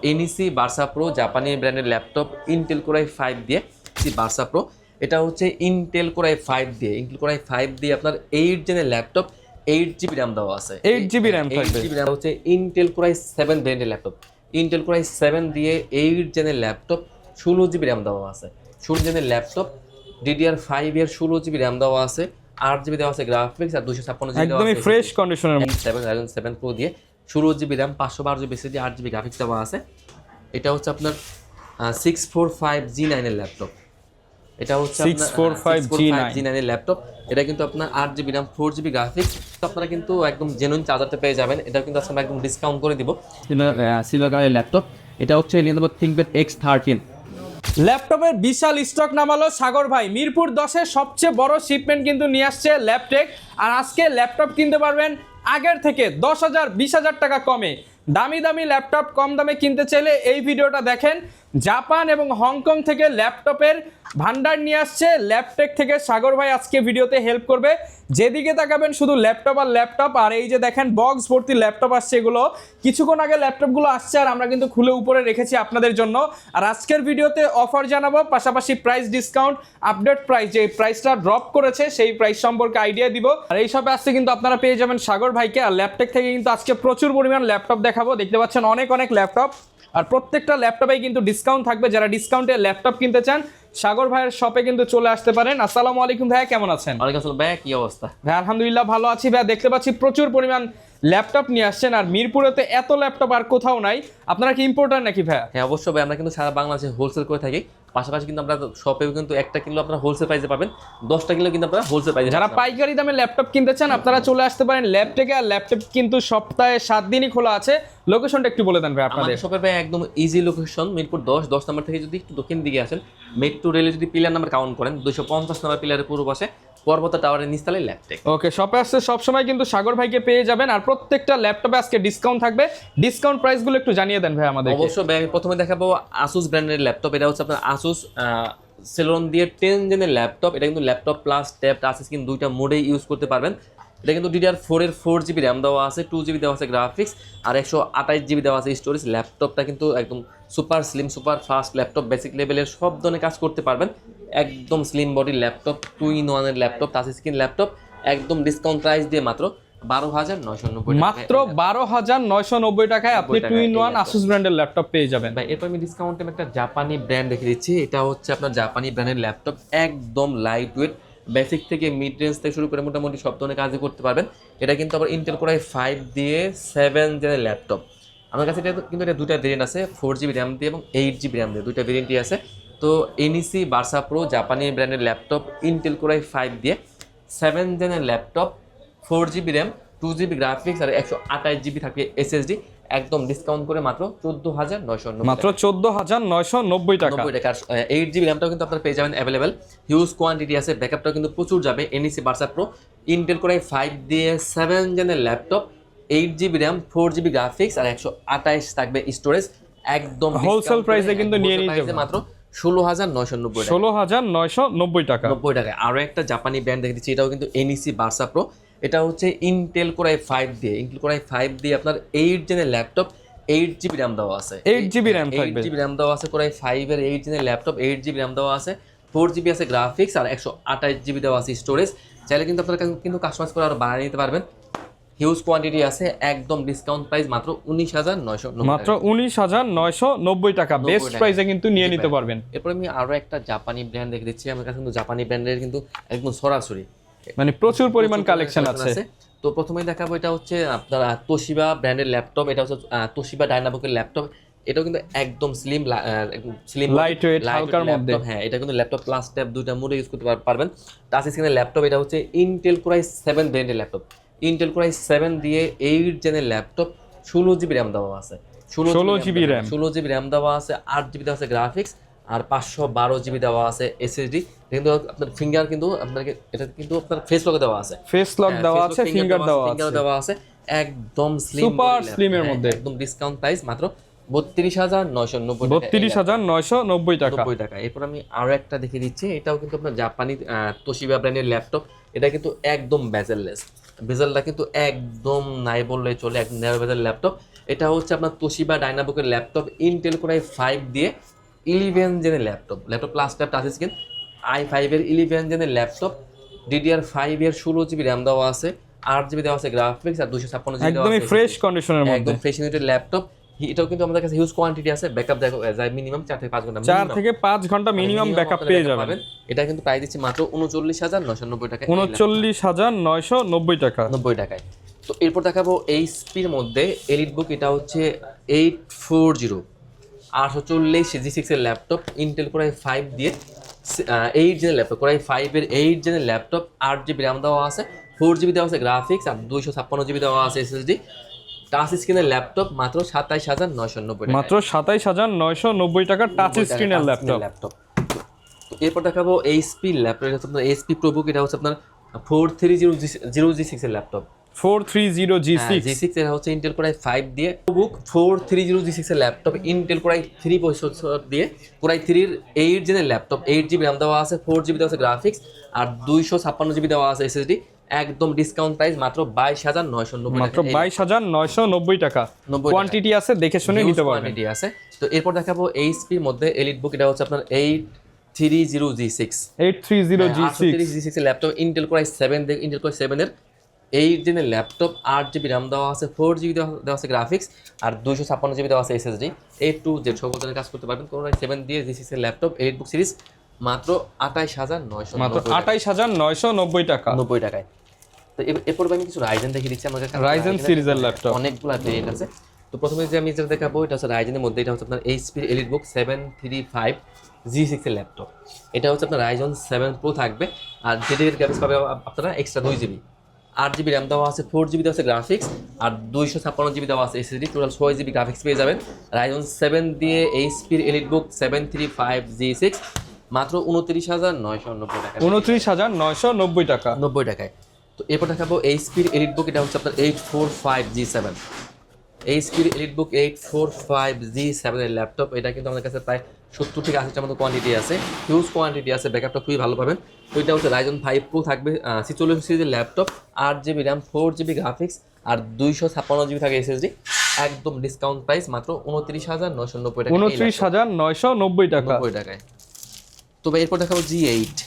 NEC Versa pro জাপানি ব্র্যান্ডের laptop Intel core i5 দিয়ে বার্সা প্রো। এটা হচ্ছে ইন্টেল কোর i5 দিয়ে আপনার 8 জেনের ল্যাপটপ, 8 GB র্যাম দেওয়া আছে। 8 GB র্যাম থাকবে। 8 GB র্যাম হচ্ছে ইন্টেল কোর i7 ব্র্যান্ডের ল্যাপটপ। ইন্টেল কোর i7 দিয়ে 8 জেনের ল্যাপটপ, 16 GB র্যাম দেওয়া আছে। 16 জেনের ল্যাপটপ DDR5 এর 16 GB র্যাম দেওয়া আছে, 8 GB দেওয়া আছে গ্রাফিক্স আর 256 GB দেওয়া আছে। একদমই ফ্রেশ কন্ডিশনের Ryzen 7 Pro দিয়ে 16 GB RAM, 512 GB SSD, 8 GB graphics দেওয়া আছে। এটা হচ্ছে আপনার 645G9 এর ল্যাপটপ। এটা হচ্ছে 645G9 এর ল্যাপটপ। এটা কিন্তু আপনার 8 GB র্যাম, 4 GB গ্রাফিক্স। তো আপনারা কিন্তু একদম জেনুইন চার্জারটা পেয়ে যাবেন। এটা কিন্তু আজকে আমরা একদম ডিসকাউন্ট করে দিব। সিলভার কালারের ল্যাপটপ। এটা হচ্ছে Lenovo ThinkPad X13। ল্যাপটপের বিশাল স্টক নামালো সাগর ভাই। মিরপুর 10-এর সবচেয়ে বড় শিপমেন্ট কিন্তু নিয়ে আসছে ল্যাপটেক। আর আজকে ল্যাপটপ কিনতে পারবেন আগের থেকে 10,000 20,000 টাকা কমে। দামি দামি ল্যাপটপ কম দামে কিনতে চাইলে এই ভিডিওটা দেখেন। জাপান এবং হংকং থেকে ল্যাপটপের ভান্ডার নিয়ে আসছে ল্যাপটেক থেকে সাগর ভাই। আজকে ভিডিওতে হেল্প করবে। যেদিকে তাকাবেন শুধু ল্যাপটপ আর ল্যাপটপ। আর এই যে দেখেন বক্স ভর্তি ল্যাপটপ আসছে, এগুলো কিছুক্ষণ আগে ল্যাপটপগুলো আসছে আর আমরা কিন্তু খুলে উপরে রেখেছি আপনাদের জন্য। আর আজকের ভিডিওতে অফার জানাবো, পাশাপাশি প্রাইস ডিসকাউন্ট, আপডেট প্রাইস, যে প্রাইসটা ড্রপ করেছে সেই প্রাইস সম্পর্কে আইডিয়া দিব। আর এই সবে আসছে কিন্তু আপনারা পেয়ে যাবেন সাগর ভাইকে। আর ল্যাপটেক থেকে কিন্তু আজকে প্রচুর পরিমাণ ল্যাপটপ দেখাবো। দেখতে পাচ্ছেন অনেক অনেক ল্যাপটপ, আর প্রত্যেকটা ল্যাপটপেই কিন্তু ডিসকাউন্ট থাকবে। যারা ডিসকাউন্টে ল্যাপটপ কিনতে চান সাগর ভাইয়ের শপে কিন্তু চলে আসতে পারেন। আসসালামু আলাইকুম ভাইয়া, কেমন আছেন? ওয়ালাইকুম আসসালাম ভাইয়া, কি অবস্থা? ভাই আলহামদুলিল্লাহ ভালো আছি ভাইয়া। দেখতে পাচ্ছি প্রচুর পরিমাণ ল্যাপটপ নিয়ে আসছেন, আর মিরপুরেতে এত ল্যাপটপ আর কোথাও নাই। আপনারা কি ইম্পোর্টার নাকি ভাইয়া? হ্যাঁ অবশ্যই ভাই, আমরা কিন্তু সারা বাংলাদেশে হোলসেল করে থাকি। পাশাপাশি কিন্তু আমরা শপেও কিন্তু একটা কিলো আপনারা হোলসেল প্রাইসে পাবেন, 10টা কিলো কিন্তু আপনারা হোলসেল প্রাইসে। যারা পাইকারি দামে ল্যাপটপ কিনতে চান আপনারা চলে আসতে পারেন ল্যাপটেকে। আর ল্যাপটপ কিন্তু সপ্তাহে 7 দিনই খোলা আছে। লোকেশনটা একটু বলে দেন ভাই আপনাদের। আমাদের শপের ভাই একদম ইজি লোকেশন, মিরপুর 10 নম্বর থেকে যদি একটু দক্ষিণ দিকে আসেন, মেট্রো রেলে যদি পিলার নাম্বার কাউন্ট করেন 250 নম্বর পিলারের পূর্ব পাশে পর্বত টাওয়ারের নিচতলে ল্যাপটেক। ওকে, শপে আসছে সবসময় কিন্তু সাগর ভাইকে পেয়ে যাবেন। আর প্রত্যেকটা ল্যাপটপে আজকে ডিসকাউন্ট থাকবে। ডিসকাউন্ট প্রাইসগুলো একটু জানিয়ে দেন ভাই আমাদের। অবশ্যই ভাই, আমি প্রথমে দেখাবো আসুস ব্র্যান্ডের ল্যাপটপ। এটা হচ্ছে আপনার আসুস সেলন দিয়ে 10 জেনের ল্যাপটপ। এটা কিন্তু laptop plus tab touch screen দুইটা মোডেই ইউজ করতে পারবেন। এটা কিন্তু DDR4 এর 4 GB র্যাম দেওয়া আছে, 2 GB দেওয়া আছে গ্রাফিক্স আর 128 GB দেওয়া আছে স্টোরেজ। ল্যাপটপটা কিন্তু একদম super slim, super fast laptop. Basic লেভেলের সব ধরনের কাজ করতে পারবেন। একদম স্লিম বডি ল্যাপটপ, 2-in-1 এর ল্যাপটপ, টাচ স্ক্রিন ল্যাপটপ। একদম ডিসকাউন্ট প্রাইস দিয়ে মাত্র 12,990 টাকা। মাত্র 12,990 টাকায় আপনি 2-in-1 আসুস ব্র্যান্ডের ল্যাপটপ পেয়ে যাবেন ভাই। এরপর আমি ডিসকাউন্টে একটা জাপানি ব্র্যান্ড দেখে দিচ্ছি। এটা হচ্ছে আপনার জাপানি ব্র্যান্ডের ল্যাপটপ, একদম লাইট ওয়েট। বেসিক থেকে মিড রেঞ্জ থেকে শুরু করে মোটামুটি সব ধরনের কাজই করতে পারবেন। এটা কিন্তু আবার ইন্টেল কোর i5 দিয়ে 7 জেনের ল্যাপটপ। আমার কাছে এটা কিন্তু এটা দুটা ভেরিয়েন্ট আছে, 4 GB র্যাম দিয়ে এবং 8 GB র্যাম দিয়ে, দুইটা ভেরিয়েন্টই আছে। তো এনইসি বার্সা প্রো জাপানি ব্র্যান্ডের ল্যাপটপ, ইন্টেল কোর i5 দিয়ে 7 জেনের laptop, 4 GB RAM, 2 GB graphics আর 128 GB থাকবে SSD। একদম ডিসকাউন্ট করে মাত্র 14,990, মাত্র 14,990 টাকা। 8 GB র্যামটাও কিন্তু আপনারা পেয়ে যাবেন অ্যাভেলেবেল। হিউজ কোয়ান্টিটি আছে, ব্যাকআপটাও কিন্তু প্রচুর যাবে। NEC Versa Pro Intel core i5 দিয়ে 7 জেনের laptop, 8 GB RAM, 4 GB graphics আর 128 থাকবে স্টোরেজ। একদম হোলসেল প্রাইসে কিন্তু নিয়ে নিতে যাবেন মাত্র 16,990 টাকা। 16,990 টাকা। 90 টাকা। আরও একটা জাপানি ব্র্যান্ড দেখে দিচ্ছি, এটাও কিন্তু এনইসি বার্সা প্রো। এটা হচ্ছে ইন্টেল কোর i5 দিয়ে আপনার 8 জেনের ল্যাপটপ, 8 GB র্যাম দেওয়া আছে। 8 GB র্যাম থাকবে। 8 GB র্যাম দেওয়া আছে কোর i5 এর 8 জেনের ল্যাপটপ, 8 GB র্যাম দেওয়া আছে, 4 GB আছে গ্রাফিক্স আর 128 GB দেওয়া আছে স্টোরেজ। চাইলে কিন্তু আপনারা কিন্তু কাস্টমাইজ করে আরো বাড়িয়ে নিতে পারবেন। হিউজ কোয়ান্টিটি আছে, একদম ডিসকাউন্ট প্রাইস মাত্র 19,990, মাত্র 19,990 টাকা। বেস্ট প্রাইসে কিন্তু নিয়ে নিতে পারবেন। এরপর আমি আরো একটা জাপানি ব্র্যান্ড দেখে দিচ্ছি। আমার কাছে কিন্তু জাপানি ব্র্যান্ডের কিন্তু একদম সরাসরি মানে প্রচুর পরিমাণ কালেকশন আছে। তো প্রথমেই দেখাবো, এটা হচ্ছে আপনার তোশিবা ব্র্যান্ডের ল্যাপটপ। এটা হচ্ছে তোশিবা ডায়নাবোকের ল্যাপটপ। এটাও কিন্তু একদম স্লিম লাইট ওয়েট, হালকার মধ্যে। হ্যাঁ, এটা কিন্তু ল্যাপটপ প্লাস ট্যাব দুইটা মোডে ইউজ করতে পারবেন। টাচ স্ক্রিনের ল্যাপটপ। এটা হচ্ছে ইন্টেল কোর i7 ব্র্যান্ডের ল্যাপটপ। ইন্টেল কোর i7 দিয়ে 8 জেনের ল্যাপটপ, 16 GB র্যাম দেওয়া আছে, 16 GB র্যাম, 16 GB র্যাম দেওয়া আছে, 8 GB দেওয়া আছে গ্রাফিক্স আর 512 GB দেওয়া আছে SSD। কিন্তু আপনার ফিঙ্গার কিন্তু আপনাকে এটা কিন্তু আপনার ফেস লক দেওয়া আছে, ফেস লক দেওয়া আছে, ফিঙ্গার দেওয়া আছে। একদম স্লিম, সুপার স্লিমের মধ্যে। একদম ডিসকাউন্ট প্রাইস মাত্র 32,990 টাকা। এরপর আমি আরো একটা দেখে দিচ্ছি। এটাও কিন্তু আপনার জাপানি তোশিবা ব্র্যান্ডের ল্যাপটপ। এটা কিন্তু একদম বেজেললেস, বেজেলটা কিন্তু একদম নাই বললেই চলে, একদম ন্যারো বেজেল ল্যাপটপ। এটা হচ্ছে আপনার তোশিবা ডাইনাবোকের ল্যাপটপ ইন্টেল কোর i5 দিয়ে 11 জেনের laptop plus tab touch screen i5 এর 11 জেনের ল্যাপটপ DDR5 এর 16 জিবি র্যাম দেওয়া আছে, 8 জিবি দেওয়া আছে গ্রাফিক্স আর 256 জিবি দেওয়া আছে। একদমই ফ্রেশ কন্ডিশনের মধ্যে, একদম ফ্রেশ ইউনিটের ল্যাপটপ। এটাও কিন্তু আমাদের কাছে হিউজ কোয়ান্টিটি আছে, ব্যাকআপ দেখো যায় মিনিমাম 4 থেকে 5 ঘন্টা, 4 থেকে 5 ঘন্টা মিনিমাম ব্যাকআপ পেয়ে যাবেন। এটা কিন্তু প্রাইস দিচ্ছি মাত্র 39,990 টাকা, 39,990 টাকা, 90 টাকায়। তো এরপর দেখাবো এইচপির মধ্যে এলিট বুক, এটা হচ্ছে 840 840 G6 এর ল্যাপটপ ইন্টেল কোর i5 দিয়ে 8 জেনের ল্যাপটপ, কোর i5 এর 8 জেনের ল্যাপটপ, 8 জিবি র্যাম দেওয়া আছে, 4 জিবি দেওয়া আছে গ্রাফিক্স আর 256 জিবি দেওয়া আছে এসএসডি, টাচ স্ক্রিনের ল্যাপটপ মাত্র 27,990 টাকা, মাত্র 27,990 টাকা টাচ স্ক্রিনের ল্যাপটপ। তো এরপর দেখাবো এইচপি ল্যাপটপ, এটা হচ্ছে আপনার এইচপি প্রোবুক, এটা হচ্ছে আপনার 430G6 এর ল্যাপটপ, 430G6 এটা হচ্ছে ইন্টেল কোর i5 দিয়ে প্রোবুক 430G6 এর laptop, Intel core i3 processor দিয়ে কোর i3 এর 8 জেনের ল্যাপটপ, 8 জিবি র্যাম দেওয়া আছে, 4 জিবি দেওয়া আছে গ্রাফিক্স আর 256 জিবি দেওয়া আছে এসএসডি, একদম ডিসকাউন্ট প্রাইস মাত্র 22,990 টাকা, মাত্র 22,990 টাকা। কোয়ান্টিটি আছে, দেখে শুনে নিতে পারবেন। কোয়ান্টিটি আছে। তো এরপর দেখাবো এইচপি এর মধ্যে এলিট বুক, এটা হচ্ছে আপনার 830G6 830G6 এর ল্যাপটপ, ইন্টেল কোর i7 দিয়ে ইন্টেল কোর i7 এর 8 জেনের ল্যাপটপ, 8 জিবি র্যাম দেওয়া আছে, 4 জিবি দেওয়া আছে গ্রাফিক্স আর 256 জিবি দেওয়া আছে এসএসডি, A to Z সকল ধরনের কাজ করতে পারবেন। কোর i7 দিয়ে G6 এর ল্যাপটপ এলিট বুক সিরিজ মাত্র 28,990 মাত্র 28,990 টাকা, 90 টাকায়। তো এরপর আমি কিছু রাইজেন দেখিয়ে দিচ্ছি, আমাদের রাইজেন সিরিজের ল্যাপটপ অনেকগুলো ভেরিয়েন্ট আছে। তো প্রথমে যে আমি যেটা দেখাবো এটা হচ্ছে রাইজেনের মধ্যে, এটা হচ্ছে আপনার এইচপি এলিট বুক 735G6 এর ল্যাপটপ, এটা হচ্ছে আপনার রাইজন 7 প্রো থাকবে আর যেটির গ্রাফিক্স পাবে আপনারা এক্সট্রা 2 জিবি, 8 জিবি র্যাম দেওয়া আছে, 4 জিবি দেওয়া আছে গ্রাফিক্স আর 256 জিবি দেওয়া আছে এসএসডি, টোটাল 6 জিবি গ্রাফিক্স পেয়ে যাবেন। রাইজন 7 দিয়ে এইচপি এলিট বুক 735G6 মাত্র 29,990 টাকা, 29,990 টাকা, 90 টাকায়। তো এরপর দেখাবো এইচপির এলিট বুক, এটা হচ্ছে আপনার 845G7 এইচপির এলিট বুক 845G7 এর ল্যাপটপ, এটা কিন্তু আমাদের কাছে প্রায় 70 থেকে 80টার মতো কোয়ান্টিটি আছে, হিউজ কোয়ান্টিটি আছে, ব্যাকআপটা খুবই ভালো পাবেন। তো এটা হচ্ছে রাইজন 5 প্রো থাকবে 46 সিরিজের laptop, 8 GB RAM, 4 GB graphics আর 256 জিবি থাকে এসএসডি, একদম ডিসকাউন্ট প্রাইস মাত্র 29,990 টাকা, 29,990 টাকা, 90 টাকায়। তবে এরপর দেখাবো G8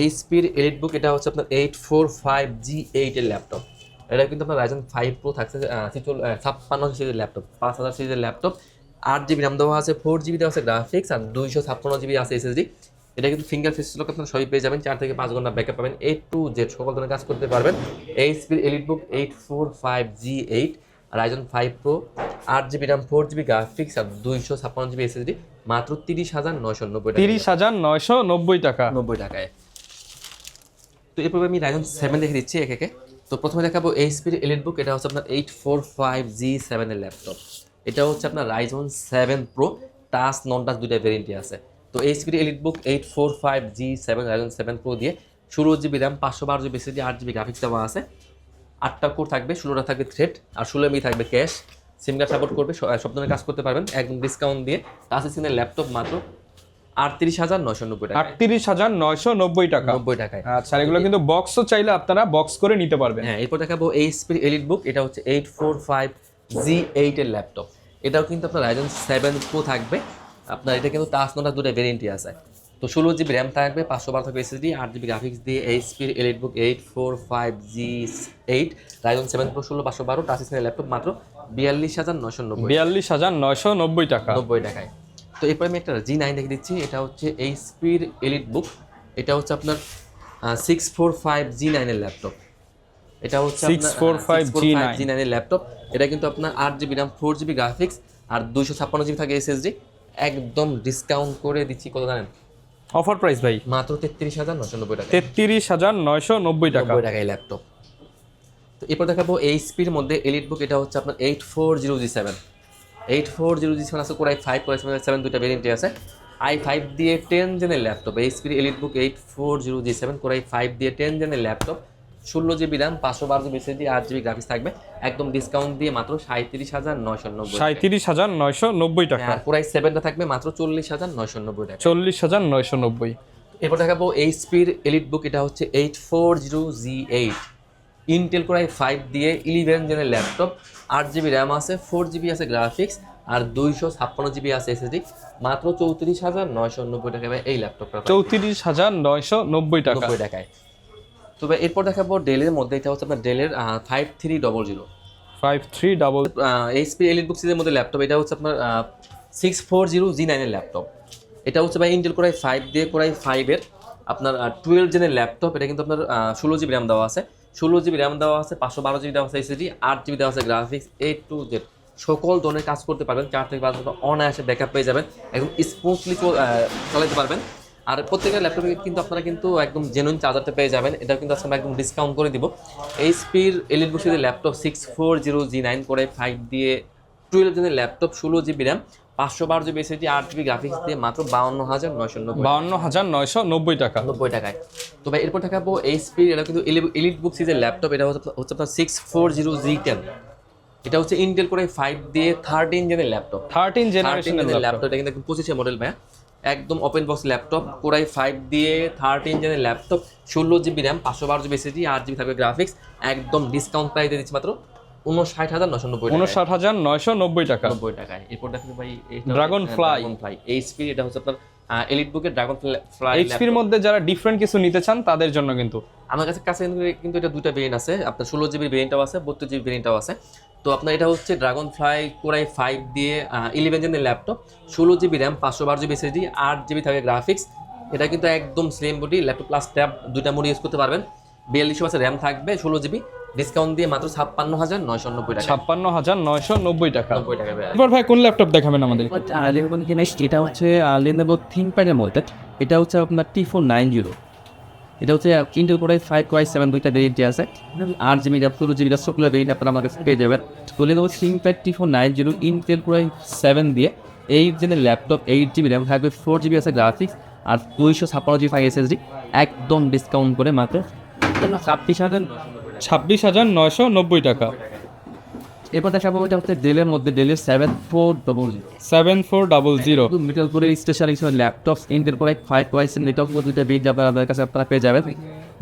এইচপির এলিট বুক, এটা হচ্ছে আপনার 845G8 এর ল্যাপটপ, এটা কিন্তু আপনার রাইজন 5 প্রো থাকছে 56 সিরিজের ল্যাপটপ, 5000 সিরিজের ল্যাপটপ, 8 জিবি র্যাম দেওয়া আছে, 4 জিবি দেওয়া আছে গ্রাফিক্স আর 256 জিবি আছে এসএসডি, এটা কিন্তু ফিঙ্গার ফেস লক আপনারা সবই পেয়ে যাবেন, 4 থেকে 5 ঘন্টা ব্যাকআপ পাবেন, A to Z সকল ধরনের কাজ করতে পারবেন। এইচপির Elite Book 845G8 Ryzen 5 pro, 8 GB RAM, 4 GB graphics আর 256 জিবি এসএসডি মাত্র 30,990 টাকা, 30,990 টাকা, 90 টাকায়। তো এরপর আমি রাইজন 7 দেখে দিচ্ছি একে একে। তো প্রথমে দেখাবো এইচপির এলিট বুক, এটা হচ্ছে আপনার 845G7 এর ল্যাপটপ, এটা হচ্ছে আপনার রাইজন 7 প্রো, টাচ নন টাচ দুইটা ভেরিয়েন্টই আছে। তো এইচপির এলিট বুক 845G7 রাইজন 7 প্রো দিয়ে 16 GB RAM, 512 GB SSD, 8 GB graphics দেওয়া আছে, 8টা কোর থাকবে, 16টা থাকবে থ্রেড আর 16 এমবি থাকবে ক্যাশ, সিম কার্ড সাপোর্ট করবে, সব ধরনের কাজ করতে পারবেন একদম ডিসকাউন্ট দিয়ে। টাচ স্ক্রিনের ল্যাপটপ মাত্র 38,990 টাকা, 38,990 টাকা, 90 টাকায়। আচ্ছা, এগুলো কিন্তু বক্সও চাইলে আপনারা বক্স করে নিতে পারবেন। হ্যাঁ, এরপর দেখাবো এইচপির এলিট বুক, এটা হচ্ছে 845G8 এর ল্যাপটপ, এটাও কিন্তু আপনার রাইজন 7 প্রো থাকবে, আপনার এটা কিন্তু টাচ নটা দুটো ভেরিয়েন্টই আছে। তো 16 জিবি র্যাম থাকবে, 512 থাকবে এসএসডি, 8 জিবি গ্রাফিক্স দিয়ে এইচপির Elite Book 845G8 Ryzen 7 pro 16 512 touch স্ক্রিনের ল্যাপটপ মাত্র 42,990, 42,990 টাকা, 90 টাকায়। তো এরপর আমি একটা G9 দেখে দিচ্ছি, এটা হচ্ছে এইচপির এলিট বুক, এটা হচ্ছে আপনার 645G9 এর ল্যাপটপ, এটা হচ্ছে 645G9 এর ল্যাপটপ, এটা কিন্তু আপনার 8 জিবি র্যাম, 4 জিবি গ্রাফিক্স আর 256 জিবি থাকে এসএসডি, একদম ডিসকাউন্ট করে দিচ্ছি কত জানেন? অফার প্রাইস ভাই মাত্র 33,990 টাকা, 33,990 টাকা, 90 টাকায় ল্যাপটপ। তো এরপর দেখাবো এইচপির মধ্যে এলিট বুক, এটা হচ্ছে আপনার 840G7 আছে, কোর i5 কোর i7 দুইটা ভেরিয়েন্টে আছে, i5 দিয়ে 10 জেনের ল্যাপটপ, এইচপির Elite Book 840G7 core i5 দিয়ে 10 জেনের laptop, 16 GB RAM, 512 GB SSD, 8 GB graphics থাকবে, একদম ডিসকাউন্ট দিয়ে মাত্র 37,990, 37,990 টাকা, আর কোর i7টা থাকবে মাত্র 40,990 টাকা, 40,990। এরপর দেখাবো এইচপির এলিট বুক, এটা হচ্ছে 840G8 ইন্টেল কোর i5 দিয়ে 11 জেনের ল্যাপটপ, 8 জিবি র্যাম আছে, 4 জিবি আছে গ্রাফিক্স, আর 256 জিবি আছে এসএসডি। মাত্র 34,990 টাকা ভাই এই ল্যাপটপটা, 34,990 টাকা। 90 টাকায়। তবে এরপর দেখাবো ডেলের মধ্যে, এটা হচ্ছে আপনার ডেলের 5300 5300 এইচপি এলিটবুক সিরিজের মধ্যে ল্যাপটপ। এটা হচ্ছে আপনার 640G9 এর ল্যাপটপ। এটা হচ্ছে ভাই ইন্টেল কোর i5 দিয়ে কোর i5 এর আপনার 12 জেনের ল্যাপটপ। এটা কিন্তু আপনার 16 জিবি র্যাম দেওয়া আছে, 16 জিবি র্যাম দেওয়া আছে, 512 জিবি দেওয়া আছে এসএসডি, 8 জিবি দেওয়া আছে গ্রাফিক্স, A to Z সকল ধরনের কাজ করতে পারবেন। 4 থেকে 5 ঘন্টা অনায়াসে ব্যাকআপ পেয়ে যাবেন, একদম স্মুথলি চালাতে পারবেন। আর প্রত্যেকটা ল্যাপটপে কিন্তু আপনারা কিন্তু একদম জেনুইন চার্জারটা পেয়ে যাবেন। এটা কিন্তু আজকে আমরা একদম ডিসকাউন্ট করে দিব। এইচপির এলিটবুক সিরিজের ল্যাপটপ 640G9 কোর i5 দিয়ে 12 জেনের laptop, 16 GB RAM, 512 GB SSD, 8 GB graphics দিয়ে মাত্র 52,990 52,990 টাকা। 90 টাকায়। তবে এরপর দেখাবো এইচপির, এটা কিন্তু এলিটবুক সিরিজের ল্যাপটপ। এটা হচ্ছে আপনার 640G10। এটা হচ্ছে ইন্টেল কোর i5 দিয়ে 13 জেনের ল্যাপটপ, 13 জেনারেশনের ল্যাপটপ। এটা কিন্তু একদম 25 মডেল ভাইয়া, একদম open box laptop. Core i5 দিয়ে 13 জেনের laptop, 16 GB RAM, 512 GB SSD, 8 GB থাকবে গ্রাফিক্স। একদম ডিসকাউন্ট প্রাইসে দিচ্ছি মাত্র 59,990 টাকা, 59,990 টাকা। 90 টাকায়। এরপর দেখুন ভাই Dragonfly এইচপি, এটা হচ্ছে আপনার এলিটবুকের Dragonfly এইচপির মধ্যে যারা ডিফারেন্ট কিছু নিতে চান তাদের জন্য কিন্তু আমার কাছে কিন্তু এটা দুইটা ভেরিয়েন্ট আছে। আপনার 16 জিবি ভেরিয়েন্টটাও আছে, 32 জিবি ভেরিয়েন্টটাও আছে। তো আপনার এটা হচ্ছে ড্রাগনফ্লাই কোর i5 দিয়ে 11 জেনের laptop, 16 GB RAM, 512 GB SSD, 8 GB থাকে গ্রাফিক্স। এটা কিন্তু একদম slim body laptop plus tab দুইটা মোড ইউজ করতে পারবেন। 4200 র্যাম থাকবে, 16 জিবি, ডিসকাউন্ট দিয়ে মাত্র 56,990 টাকা, 56,990 টাকা। 90 টাকা। এবার ভাই কোন ল্যাপটপ দেখাবেন আমাদের? এটা হচ্ছে লেনোভো থিংকপ্যাডের মধ্যে। এটা হচ্ছে আপনার T490। এটা হচ্ছে Intel core i5 core i7 দুইটা ভেরিয়েন্ট আছে, 8 জিবি র্যাম, 16 জিবি র্যাম, সকল ভেরিয়েন্ট আপনারা আমার কাছে পেয়ে যাবেন। তো Lenovo ThinkPad T490 Intel core i7 দিয়ে 8 জেনের ল্যাপটপ, 8 জিবি র্যাম থাকবে, 4 জিবি আছে গ্রাফিক্স, আর 256 জিবি এসএসডি, একদম ডিসকাউন্ট করে মাত্র 26,990 টাকা। এরপর দেখাবো এটা হচ্ছে ডেলের মধ্যে, ডেলের 7400 মিডল করে special laptop, Intel core i5 core i7 laptop দুইটা বেড আপনাদের কাছে আপনারা পেয়ে যাবেন।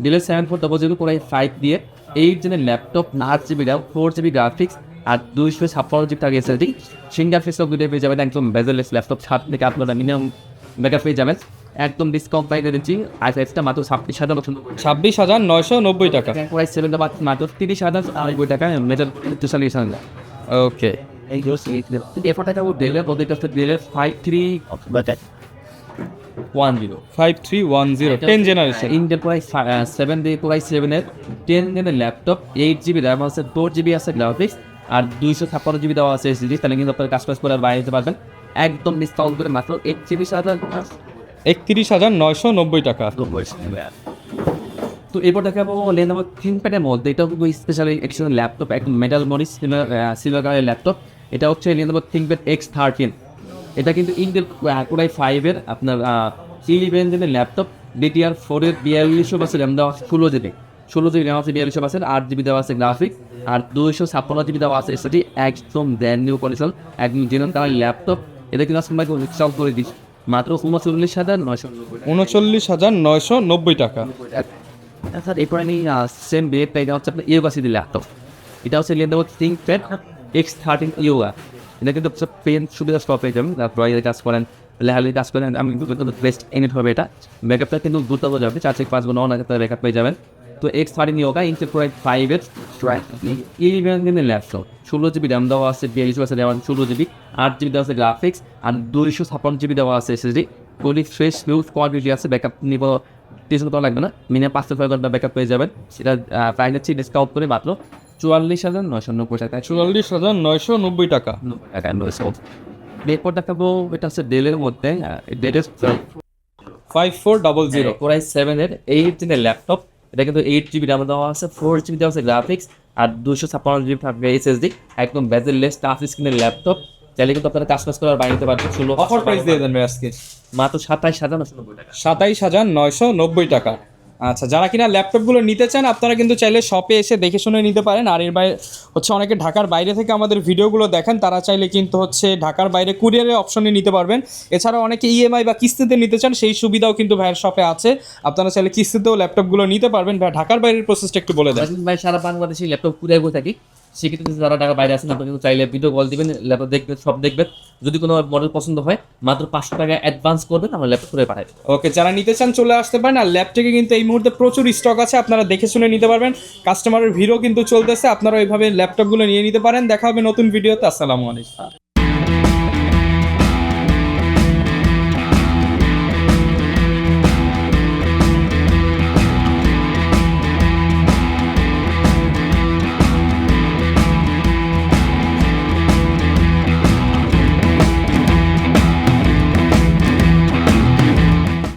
ডেলের 7400 কোর i5 দিয়ে 8 জেনের laptop, 8 GB RAM, 4 GB graphics, আর 256 জিবি থাকে এসএসডি, সিঙ্গার ফেসও দুইটা পেয়ে যাবেন। একদম বেজেলেস ল্যাপটপ, 7 থেকে আপনারা মিনিমাম ব্যাকআপ পেয়ে যাবেন। একদম ডিসকাউন্ট প্রাইসে দিচ্ছি। i5টা মাত্র 26,990 টাকা। কোর i7টা মাত্র 30,990 টাকা। মেটাল স্পেশালিজেশন। ওকে, এই এরপর দেখাবো ডেলের মধ্যে, এটা হচ্ছে ডেলের 5310 5310 10 জেনারেশন ইন্টেল কোর i7 দিয়ে কোর i7 এর 10 জেনের ল্যাপটপ, 8 জিবি র্যাম আছে, 4 জিবি আছে গ্রাফিক্স, আর 256 জিবি দেওয়া আছে এসএসডি। তাহলে কিন্তু আপনারা কাজ করে আর বাইরে যেতে পারবেন। একদম ডিসকাউন্ট করে মাত্র 31,990 টাকা। তো এরপর দেখাবো লেনোভো থিংকপ্যাডের মধ্যে। এটা কিন্তু স্পেশালি এডিশন ল্যাপটপ, একদম মেটাল বডি, সিলভার কালারের ল্যাপটপ। এটা হচ্ছে লেনোভো থিংকপ্যাড X13। এটা কিন্তু ইন্টেল কোর i5 এর আপনার 11 জেনের ল্যাপটপ, DDR4 এর 4200 র্যাম দেওয়া আছে, 16 জিবি র্যাম আছে, 4200 8 জিবি দেওয়া আছে গ্রাফিক্স, আর 256 জিবি দেওয়া আছে এসএসডি। একদম ব্র্যান্ড নিউ কন্ডিশন, একদম জেনুইন কালার ল্যাপটপ। এটা কিন্তু আসলে ডিসকাউন্ট করে দিচ্ছি মাত্র 39,990 টাকা। স্যার এরপর আমি সেম বেডটা, এটা হচ্ছে আপনার ইউগাসিডি ল্যাপটপ। এটা হচ্ছে লেনোভো থিংকপ্যাড X13 ইউগা। এটা কিন্তু পেন সুবিধা সব পেয়ে যাবেন, ড্রয়িংয়ের কাজ করেন, লেখালেখির কাজ করেন। আমি কিন্তু বেস্ট ইউনিট হবে এটা। ব্যাকআপটা কিন্তু দ্রুত যাবে, 4 থেকে 5 ঘন্টা অনেক ব্যাকআপ পেয়ে যাবেন। তো X13 Yoga Intel core i5 এর 11 জেনের ল্যাপটপ, 16 জিবি র্যাম দেওয়া আছে, 4200 আছে র্যাম, 16 জিবি, 8 জিবি দেওয়া আছে গ্রাফিক্স, আর 256 জিবি দেওয়া আছে SSD. Fully fresh news quality আছে, ব্যাকআপ নিব টেনশন করা লাগবে না। মিনিমাম 5 থেকে 6 ঘন্টা ব্যাকআপ পেয়ে যাবেন। সেটা প্রাইস হচ্ছে ডিসকাউন্ট করে মাত্র 44,990 টাকা। 44,990 টাকা। এরপর দেখাবো এটা হচ্ছে ডেলের মধ্যে, ডেলের 5400 কোর i7 এর 8 জেনের ল্যাপটপ। এটা কিন্তু 8 জিবি র্যাম দেওয়া আছে, 4 জিবি দেওয়া আছে গ্রাফিক্স, আর 256 জিবি থাকবে এসএসডি। একদম বেজেললেস টাচ স্ক্রিনের ল্যাপটপ। চাইলে কিন্তু আপনারা কাজ করে বানিয়ে পারবেন। অফার প্রাইস দিয়ে দেন ভাই আজকে মাত্র 27,990 টাকা। 27,990 টাকা। আচ্ছা, যারা কিনা ল্যাপটপগুলো নিতে চান আপনারা কিন্তু চাইলে শপে এসে দেখে শুনে নিতে পারেন। আর এর বাইরে হচ্ছে অনেকে ঢাকার বাইরে থেকে আমাদের ভিডিওগুলো দেখেন, তারা চাইলে কিন্তু হচ্ছে ঢাকার বাইরে কুরিয়ারের অপশনে নিতে পারবেন। এছাড়াও অনেকে ইএমআই বা কিস্তিতে নিতে চান, সেই সুবিধাও কিন্তু ভাইয়ের শপে আছে। আপনারা চাইলে কিস্তিতেও ল্যাপটপগুলো নিতে পারবেন। ভাই ঢাকার বাইরের প্রসেসটা একটু বলে দেন। ভাই সারা বাংলাদেশে ল্যাপটপ কুরিয়ার করে থাকি, সেক্ষেত্রে যারা ঢাকার বাইরে আছেন আপনি কিন্তু চাইলে ভিডিও কল দিবেন, ল্যাপটপ দেখবেন, সব দেখবেন। যদি কোনো মডেল পছন্দ হয় মাত্র 500 টাকা অ্যাডভান্স করবেন, আমরা ল্যাপটপ করে পাঠাই দেবো। ওকে, যারা নিতে চান চলে আসতে পারেন। আর ল্যাপটপে কিন্তু এই মুহূর্তে প্রচুর স্টক আছে, আপনারা দেখে শুনে নিতে পারবেন। কাস্টমারের ভিড়ও কিন্তু চলতেছে, আপনারা ওইভাবে ল্যাপটপগুলো নিয়ে নিতে পারেন। দেখা হবে নতুন ভিডিওতে। আসসালামু আলাইকুম।